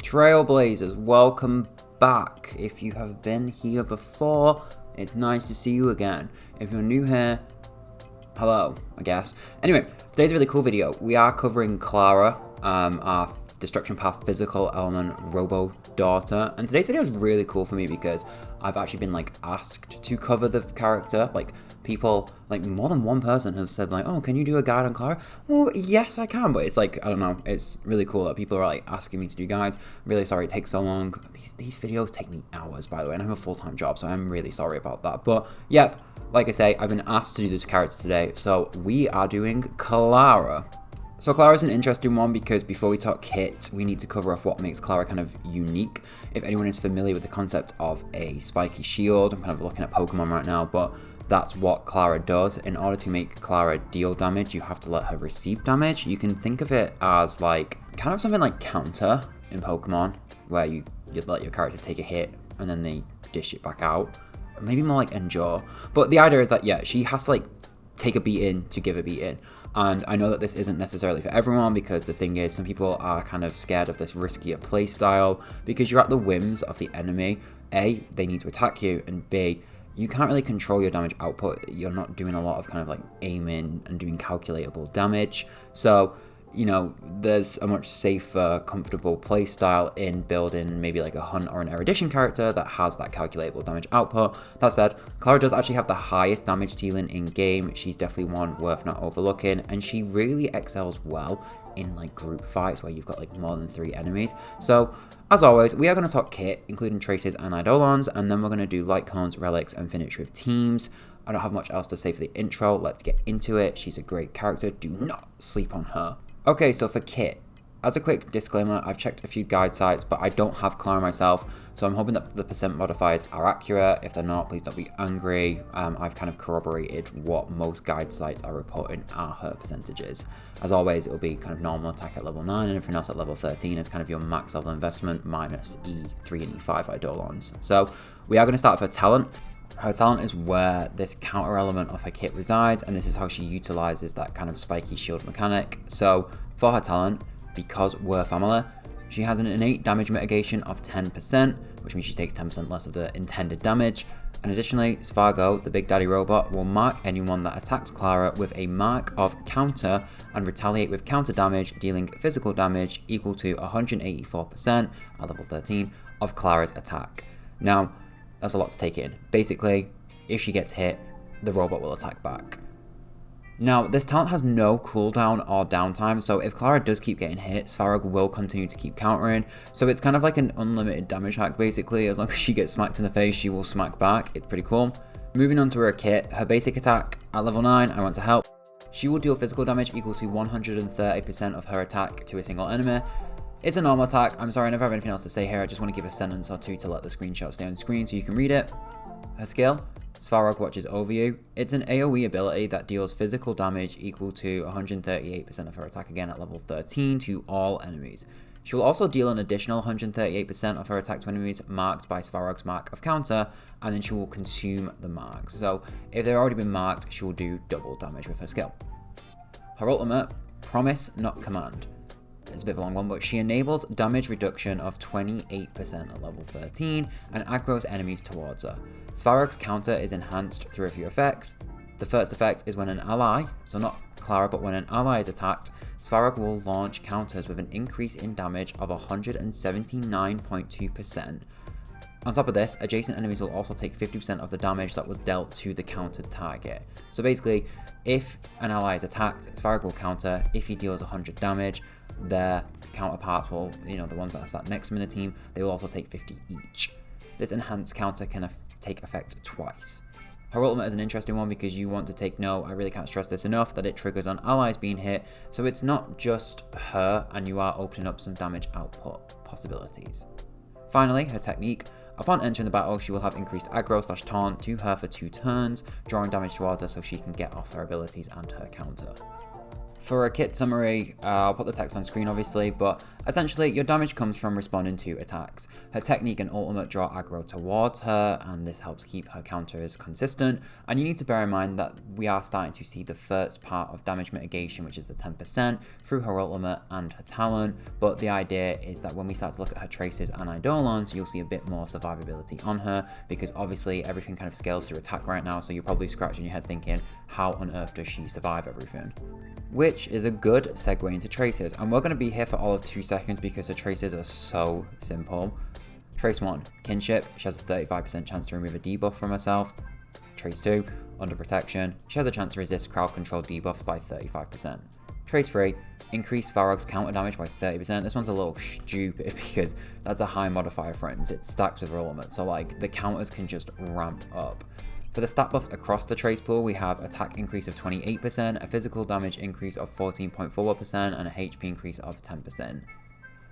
Trailblazers, welcome back. If you have been here before, it's nice to see you again. If you're new here, hello, I guess. Anyway, today's a really cool video. We are covering Clara, our Destruction Path physical element robo daughter, and today's video is really cool for me because I've actually been asked to cover the character. People, more than one person has said oh, can you do a guide on Clara? Well, yes I can, but it's I don't know, it's really cool that people are asking me to do guides. I'm really sorry it takes so long. These videos take me hours, by the way, and I have a full-time job, so I'm really sorry about that. But yep, like I say, I've been asked to do this character today, so we are doing Clara. So Clara is an interesting one because before we talk kit, we need to cover off what makes Clara kind of unique. If anyone is familiar with the concept of a spiky shield, I'm kind of looking at Pokemon right now, but that's what Clara does. In order to make Clara deal damage, you have to let her receive damage. You can think of it as kind of something like counter in Pokemon, where you let your character take a hit and then they dish it back out. Maybe more like endure. But the idea is that, yeah, she has to take a beating to give a beating. And I know that this isn't necessarily for everyone, because the thing is, some people are kind of scared of this riskier playstyle because you're at the whims of the enemy. A, they need to attack you, and B, you can't really control your damage output. You're not doing a lot of kind of aiming and doing calculatable damage. So, you know, there's a much safer, comfortable playstyle in building maybe a hunt or an erudition character that has that calculatable damage output. That said, Clara does actually have the highest damage ceiling in game. She's definitely one worth not overlooking, and she really excels well in group fights where you've got more than 3 enemies. So as always, we are going to talk kit, including traces and eidolons, and then we're going to do light cones, relics, and finish with teams. I don't have much else to say for the intro. Let's get into it. She's a great character. Do not sleep on her. Okay, so for kit, as a quick disclaimer, I've checked a few guide sites, but I don't have Clara myself, so I'm hoping that the percent modifiers are accurate. If they're not, please don't be angry. I've kind of corroborated what most guide sites are reporting are her percentages. As always, it will be kind of normal attack at level 9, and everything else at level 13 is kind of your max level investment minus E3 and E5 eidolons. So we are going to start with her talent. Her talent is where this counter element of her kit resides, and this is how she utilizes that kind of spiky shield mechanic. So for her talent, because we're family, she has an innate damage mitigation of 10%, which means she takes 10% less of the intended damage. And additionally, Svargo, the Big Daddy robot, will mark anyone that attacks Clara with a mark of counter and retaliate with counter damage, dealing physical damage equal to 184% at level 13 of Clara's attack. Now, that's a lot to take in. Basically, if she gets hit, the robot will attack back. Now, this talent has no cooldown or downtime, so if Clara does keep getting hit, Svarog will continue to keep countering. So it's kind of like an unlimited damage hack, basically. As long as she gets smacked in the face, she will smack back. It's pretty cool. Moving on to her kit, her basic attack at level 9, I want to help. She will deal physical damage equal to 130% of her attack to a single enemy. It's a normal attack. I'm sorry, I never have anything else to say here. I just want to give a sentence or two to let the screenshot stay on screen so you can read it. Her skill, Svarog watches over you. It's an AoE ability that deals physical damage equal to 138% of her attack again at level 13 to all enemies. She will also deal an additional 138% of her attack to enemies marked by Svarog's mark of counter, and then she will consume the marks. So if they've already been marked, she will do double damage with her skill. Her ultimate, Promise Not Command. It's a bit of a long one, but she enables damage reduction of 28% at level 13 and aggroes enemies towards her. Svarog's counter is enhanced through a few effects. The first effect is when an ally, so not Clara, but when an ally is attacked, Svarog will launch counters with an increase in damage of 179.2%. On top of this, adjacent enemies will also take 50% of the damage that was dealt to the countered target. So basically, if an ally is attacked, Svarog will counter. If he deals 100 damage, their counterparts will, the ones that are sat next to him in the team, they will also take 50 each. This enhanced counter can take effect twice. Her ultimate is an interesting one because you want to take note, I really can't stress this enough, that it triggers on allies being hit, so it's not just her, and you are opening up some damage output possibilities. Finally, her technique. Upon entering the battle, she will have increased aggro/taunt to her for 2 turns, drawing damage towards her so she can get off her abilities and her counter. For a kit summary, I'll put the text on screen obviously, but essentially your damage comes from responding to attacks. Her technique and ultimate draw aggro towards her, and this helps keep her counters consistent. And you need to bear in mind that we are starting to see the first part of damage mitigation, which is the 10% through her ultimate and her talent, but the idea is that when we start to look at her traces and eidolons, you'll see a bit more survivability on her, because obviously everything kind of scales through attack right now, so you're probably scratching your head thinking, how on earth does she survive everything? Which is a good segue into traces, and we're going to be here for all of 2 seconds because the traces are so simple. Trace 1, kinship, she has a 35% chance to remove a debuff from herself. Trace 2, under protection, she has a chance to resist crowd control debuffs by 35%. Trace 3, increase Varrog's counter damage by 30%. This one's a little stupid because that's a high modifier, friends. It's stacked with her ultimate, so like the counters can just ramp up. For the stat buffs across the trace pool, we have attack increase of 28%, a physical damage increase of 14.4%, and a HP increase of 10%.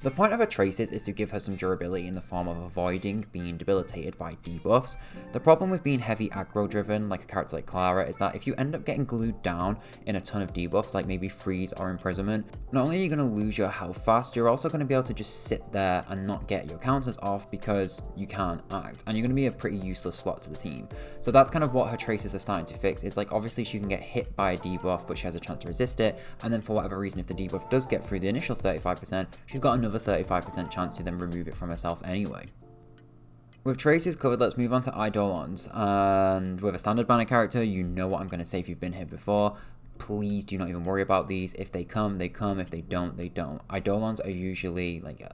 The point of her traces is to give her some durability in the form of avoiding being debilitated by debuffs. The problem with being heavy aggro driven, like a character like Clara, is that if you end up getting glued down in a ton of debuffs, like maybe freeze or imprisonment, not only are you going to lose your health fast, you're also going to be able to just sit there and not get your counters off because you can't act, and you're going to be a pretty useless slot to the team. So that's kind of what her traces are starting to fix. It's like obviously she can get hit by a debuff, but she has a chance to resist it, and then for whatever reason, if the debuff does get through the initial 35%, she's got another 35% chance to then remove it from herself anyway. With traces covered, let's move on to eidolons. And with a standard banner character, you know what I'm going to say if you've been here before. Please do not even worry about these. If they come, they come. If they don't, they don't. Eidolons are usually like,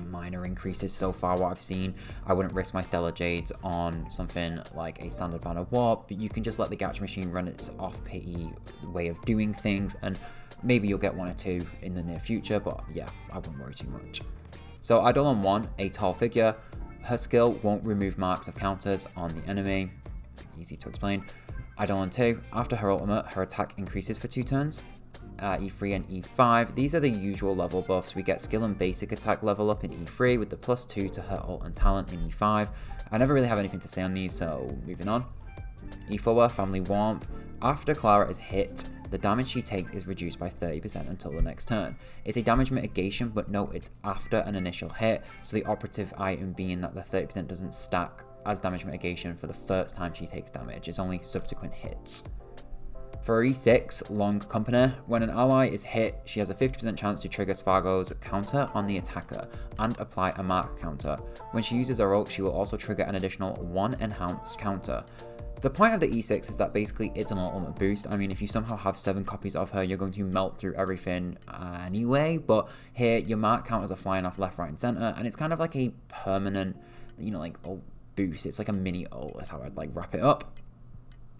minor increases so far what I've seen. I wouldn't risk my Stellar Jades on something like a standard banner warp, but you can just let the gacha machine run its off-pity way of doing things, and maybe you'll get 1 or 2 in the near future, but yeah, I wouldn't worry too much. So Eidolon 1, a tall figure. Her skill won't remove marks of counters on the enemy. Easy to explain. Eidolon 2, after her ultimate, her attack increases for 2 turns. E3 and E5, these are the usual level buffs. We get skill and basic attack level up in E3 with the +2 to her ult and talent in E5. I never really have anything to say on these, so moving on. E4, family warmth. After Clara is hit, the damage she takes is reduced by 30% until the next turn. It's a damage mitigation, but note it's after an initial hit, so the operative item being that the 30% doesn't stack as damage mitigation for the first time she takes damage. It's only subsequent hits. For E6, Long Company, when an ally is hit, she has a 50% chance to trigger Svargo's counter on the attacker and apply a mark counter. When she uses her ult, she will also trigger an additional 1 enhanced counter. The point of the E6 is that basically it's an ultimate boost. I mean, if you somehow have 7 copies of her, you're going to melt through everything anyway, but here your mark counters are flying off left, right, and center, and it's kind of like a permanent, ult boost. It's like a mini ult, is how I'd wrap it up.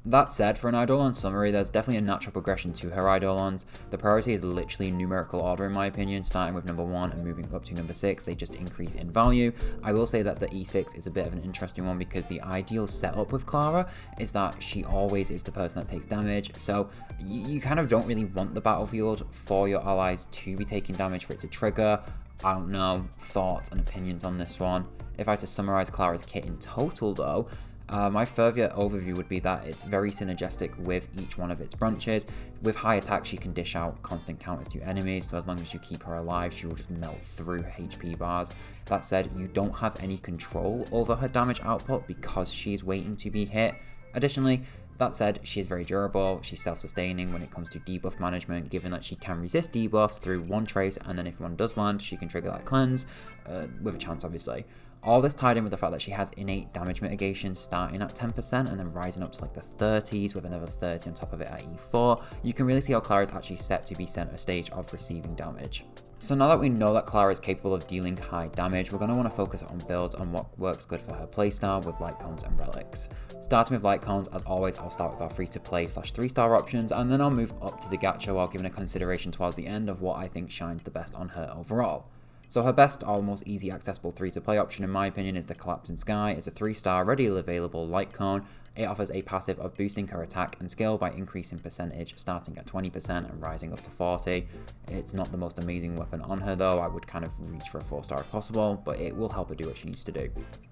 That said, for an Eidolon summary, there's definitely a natural progression to her Eidolons. The priority is literally numerical order in my opinion, starting with number 1 and moving up to number 6, they just increase in value. I will say that the E6 is a bit of an interesting one because the ideal setup with Clara is that she always is the person that takes damage, so you kind of don't really want the battlefield for your allies to be taking damage for it to trigger. I don't know, thoughts and opinions on this one. If I had to summarize Clara's kit in total though, my further overview would be that it's very synergistic with each one of its branches. With high attack, she can dish out constant counters to enemies, so as long as you keep her alive, she will just melt through HP bars. That said, you don't have any control over her damage output because she's waiting to be hit. Additionally, that said, she is very durable, she's self-sustaining when it comes to debuff management, given that she can resist debuffs through 1 trace, and then if one does land, she can trigger that cleanse, with a chance obviously. All this tied in with the fact that she has innate damage mitigation starting at 10% and then rising up to the 30s with another 30 on top of it at E4. You can really see how Clara is actually set to be center stage of receiving damage. So now that we know that Clara is capable of dealing high damage, we're going to want to focus on builds on what works good for her playstyle with light cones and relics. Starting with light cones, as always, I'll start with our free to play / 3-star options, and then I'll move up to the gacha while giving a consideration towards the end of what I think shines the best on her overall. So her best or most easy accessible 3-to-play option in my opinion is the Collapsing Sky. It's a 3-star readily available light cone. It offers a passive of boosting her attack and skill by increasing percentage starting at 20% and rising up to 40. It's not the most amazing weapon on her though. I would kind of reach for a 4-star if possible, but it will help her do what she needs to do.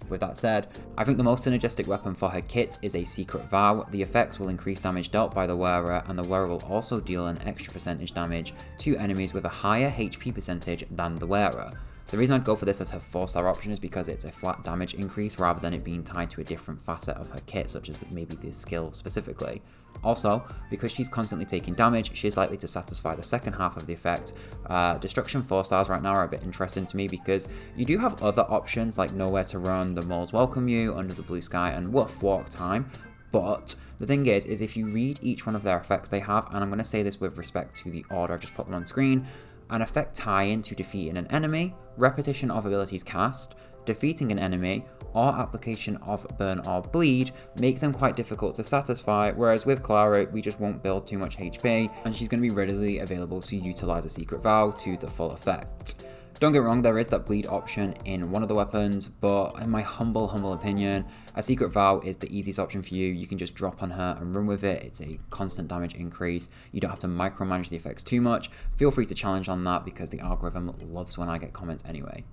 With that said, I think the most synergistic weapon for her kit is a Secret Vow. The effects will increase damage dealt by the wearer, and the wearer will also deal an extra percentage damage to enemies with a higher HP percentage than the wearer. The reason I'd go for this as her 4-star option is because it's a flat damage increase rather than it being tied to a different facet of her kit, such as maybe the skill specifically. Also, because she's constantly taking damage, she is likely to satisfy the second half of the effect. Destruction 4-stars right now are a bit interesting to me because you do have other options like Nowhere to Run, The Moles Welcome You, Under the Blue Sky, and Woof Walk Time. But the thing is if you read each one of their effects they have, and I'm going to say this with respect to the order, I've just put them on screen. An effect tie-in to defeating an enemy, repetition of abilities cast, defeating an enemy, or application of burn or bleed make them quite difficult to satisfy, whereas with Clara we just won't build too much HP and she's going to be readily available to utilize a Secret Vow to the full effect. Don't get me wrong, there is that bleed option in one of the weapons, but in my humble opinion, a Secret Vow is the easiest option for you. You can just drop on her and run with it. It's a constant damage increase. You don't have to micromanage the effects too much. Feel free to challenge on that because the algorithm loves when I get comments anyway.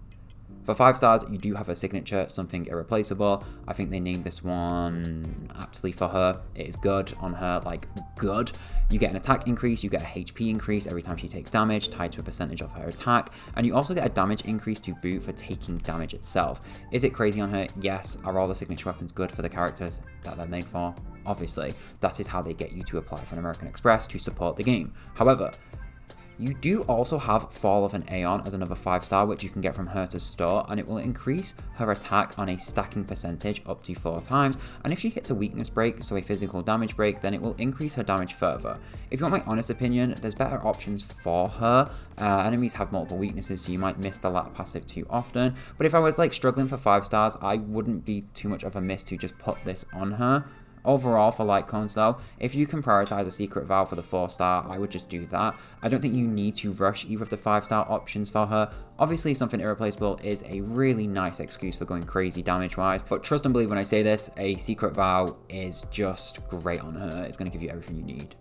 For 5-stars, you do have a signature, something irreplaceable. I think they named this one aptly for her. It is good on her, like good. You get an attack increase, you get a HP increase every time she takes damage, tied to a percentage of her attack, and you also get a damage increase to boot for taking damage itself. Is it crazy on her? Yes. Are all the signature weapons good for the characters that they're made for? Obviously. That is how they get you to apply for an American Express to support the game. However, you do also have Fall of an Aeon as another 5-star, which you can get from her to store, and it will increase her attack on a stacking percentage up to 4 times, and if she hits a weakness break, so a physical damage break, then it will increase her damage further. If you want my honest opinion, there's better options for her. Enemies have multiple weaknesses, so you might miss the latter passive too often, but if I was like struggling for 5-stars, I wouldn't be too much of a miss to just put this on her. Overall, for light cones though, if you can prioritize a Secret Vow for the 4-star, I would just do that. I don't think you need to rush either of the 5-star options for her. Obviously, something irreplaceable is a really nice excuse for going crazy damage-wise, but trust and believe when I say this, a Secret Vow is just great on her. It's going to give you everything you need.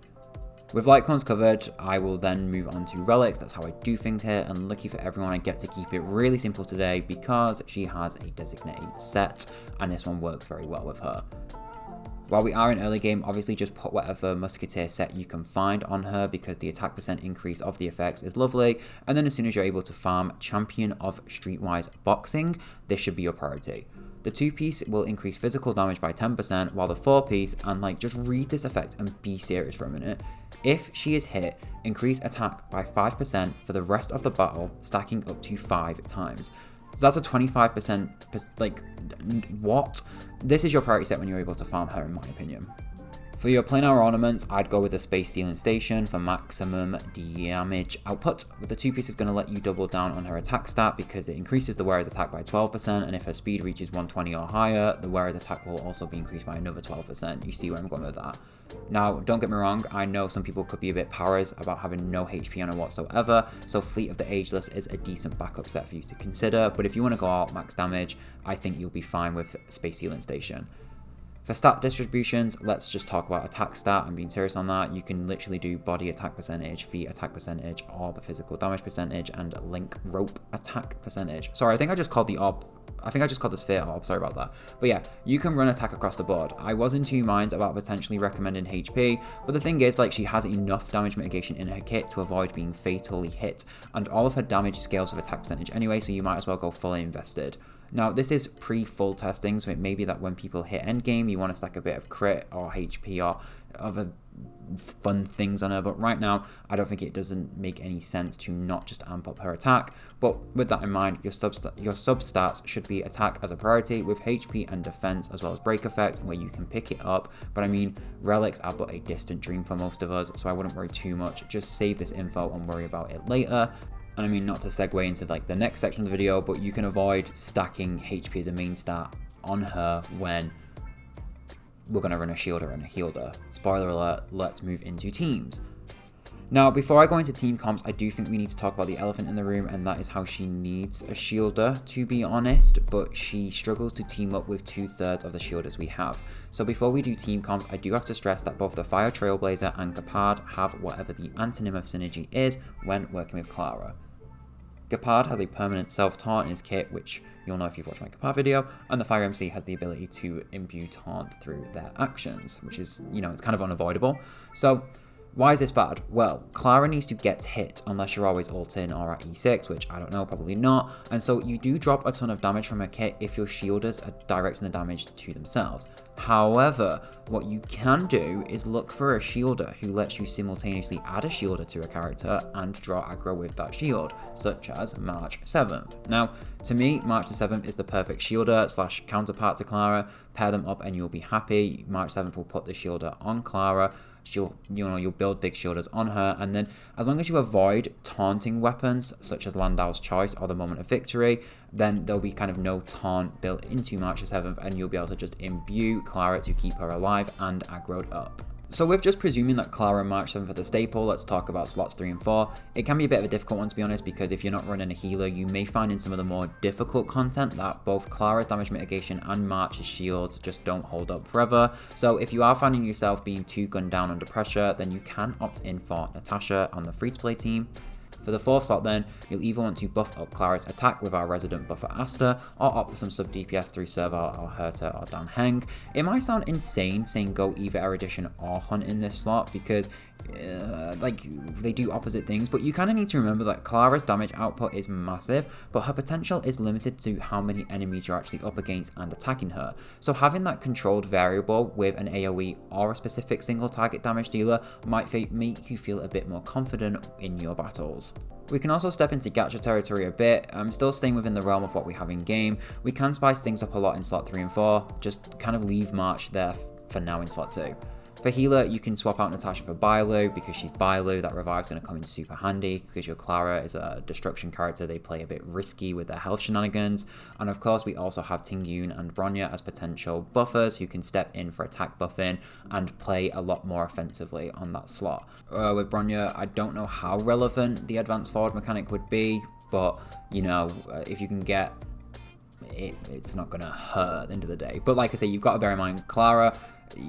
With light cones covered, I will then move on to relics. That's how I do things here, and lucky for everyone, I get to keep it really simple today because she has a designated set, and this one works very well with her. While we are in early game, obviously just put whatever musketeer set you can find on her because the attack percent increase of the effects is lovely, and then as soon as you're able to farm Champion of Streetwise Boxing, this should be your priority. The 2-piece will increase physical damage by 10%, while the 4-piece, and like just read this effect and be serious for a minute. If she is hit, increase attack by 5% for the rest of the battle, stacking up to 5 times. So that's a 25%, like, what? This is your priority set when you're able to farm her, in my opinion. For your planar ornaments, I'd go with the Space Stealing Station for maximum damage output. With the 2-piece, is going to let you double down on her attack stat because it increases the wearer's attack by 12%, and if her speed reaches 120 or higher, the wearer's attack will also be increased by another 12%. You see where I'm going with that. Now, don't get me wrong, I know some people could be a bit powers about having no HP on her whatsoever, so Fleet of the Ageless is a decent backup set for you to consider, but if you want to go out max damage, I think you'll be fine with Space Stealing Station. For stat distributions, let's just talk about attack stat. I'm being serious on that. You can literally do body attack percentage, feet attack percentage, orb physical damage percentage, and link rope attack percentage. Sorry, I think I just called the orb. I think I just called the sphere orb, sorry about that. But yeah, you can run attack across the board. I was in 2 minds about potentially recommending HP, but the thing is, like, she has enough damage mitigation in her kit to avoid being fatally hit, and all of her damage scales with attack percentage anyway, so you might as well go fully invested. Now, this is pre-full testing, so it may be that when people hit endgame, you want to stack a bit of crit or HP or other fun things on her, but right now, I don't think it doesn't make any sense to not just amp up her attack. But with that in mind, your sub stats should be attack as a priority with HP and defense as well as break effect, where you can pick it up. But I mean, relics are but a distant dream for most of us, so I wouldn't worry too much. Just save this info and worry about it later. And I mean, not to segue into like the next section of the video, but you can avoid stacking HP as a main stat on her when we're going to run a shielder and a healer. Spoiler alert, let's move into teams. Now, before I go into team comps, I do think we need to talk about the elephant in the room, and that is how she needs a shielder, to be honest, but she struggles to team up with 2/3 of the shielders we have. So before we do team comps, I do have to stress that both the Fire Trailblazer and Gepard have whatever the antonym of synergy is when working with Clara. Gepard has a permanent self-taunt in his kit, which you'll know if you've watched my Gepard video, and the Fire MC has the ability to imbue taunt through their actions, which is, it's kind of unavoidable. So why is this bad? Well, Clara needs to get hit unless you're always ult-in or at E6, which I don't know, probably not. And so you do drop a ton of damage from her kit if your shielders are directing the damage to themselves. However, what you can do is look for a shielder who lets you simultaneously add a shielder to a character and draw aggro with that shield, such as March 7th. Now, to me, March the 7th is the perfect shielder / counterpart to Clara. Pair them up and you'll be happy. March 7th will put the shielder on Clara. You'll build big shielders on her, and then as long as you avoid taunting weapons such as Landau's Choice or the Moment of Victory, then there'll be kind of no taunt built into March the 7th, and you'll be able to just imbue Clara to keep her alive and aggroed up. So with just presuming that Clara and March 7th are the staple, let's talk about slots 3 and 4. It can be a bit of a difficult one, to be honest, because if you're not running a healer, you may find in some of the more difficult content that both Clara's damage mitigation and March's shields just don't hold up forever. So if you are finding yourself being too gunned down under pressure, then you can opt in for Natasha on the free-to-play team. For the 4th slot then, you'll either want to buff up Clara's attack with our resident buffer Asta, or opt for some sub DPS through Serval or Herta or Dan Heng. It might sound insane saying go either Erudition or Hunt in this slot because they do opposite things, but you kind of need to remember that Clara's damage output is massive, but her potential is limited to how many enemies you're actually up against and attacking her. So having that controlled variable with an AoE or a specific single target damage dealer might make you feel a bit more confident in your battles. We can also step into gacha territory a bit. I'm still staying within the realm of what we have in game. We can spice things up a lot in slot 3 and 4, just kind of leave March there for now in slot 2. For healer, you can swap out Natasha for Bailu because she's Bailu. That revive's going to come in super handy because your Clara is a destruction character. They play a bit risky with their health shenanigans. And of course, we also have Tingyun and Bronya as potential buffers who can step in for attack buffing and play a lot more offensively on that slot. With Bronya, I don't know how relevant the advanced forward mechanic would be, but if you can get it's not going to hurt at the end of the day. But like I say, you've got to bear in mind, Clara,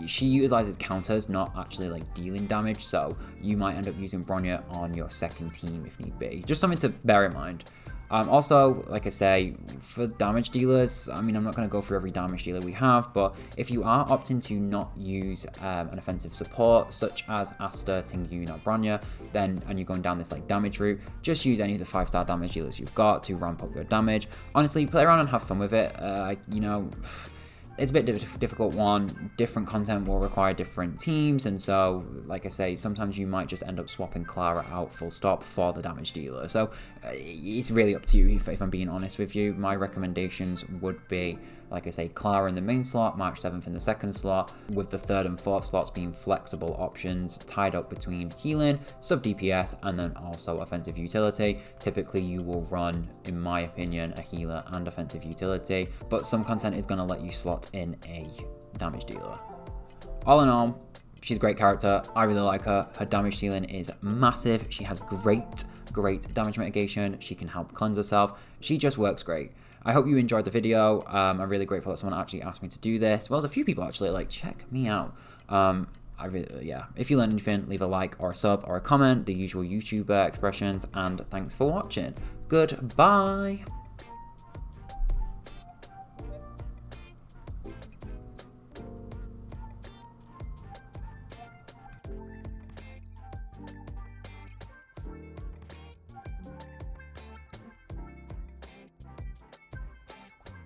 she utilizes counters, not actually like dealing damage, so you might end up using Bronya on your second team if need be. Just something to bear in mind. Also, like I say, for damage dealers, I'm not going to go through every damage dealer we have, but if you are opting to not use an offensive support, such as Asta, Tingyun, or Bronya, and you're going down this damage route, just use any of the 5-star damage dealers you've got to ramp up your damage. Honestly, play around and have fun with it. It's a bit difficult one. Different content will require different teams, and so, like I say, sometimes you might just end up swapping Clara out full stop for the damage dealer. So it's really up to you, if I'm being honest with you. My recommendations would be, like I say, Clara in the main slot, March 7th in the second slot, with the 3rd and 4th slots being flexible options tied up between healing, sub DPS, and then also offensive utility. Typically, you will run, in my opinion, a healer and offensive utility, but some content is going to let you slot in a damage dealer. All in all, she's a great character. I really like her. Her damage dealing is massive. She has great damage mitigation. She can help cleanse herself. She just works great. I hope you enjoyed the video. I'm really grateful that someone actually asked me to do this. Well, there's a few people actually check me out. If you learned anything, leave a like or a sub or a comment, the usual YouTuber expressions, and thanks for watching. Goodbye.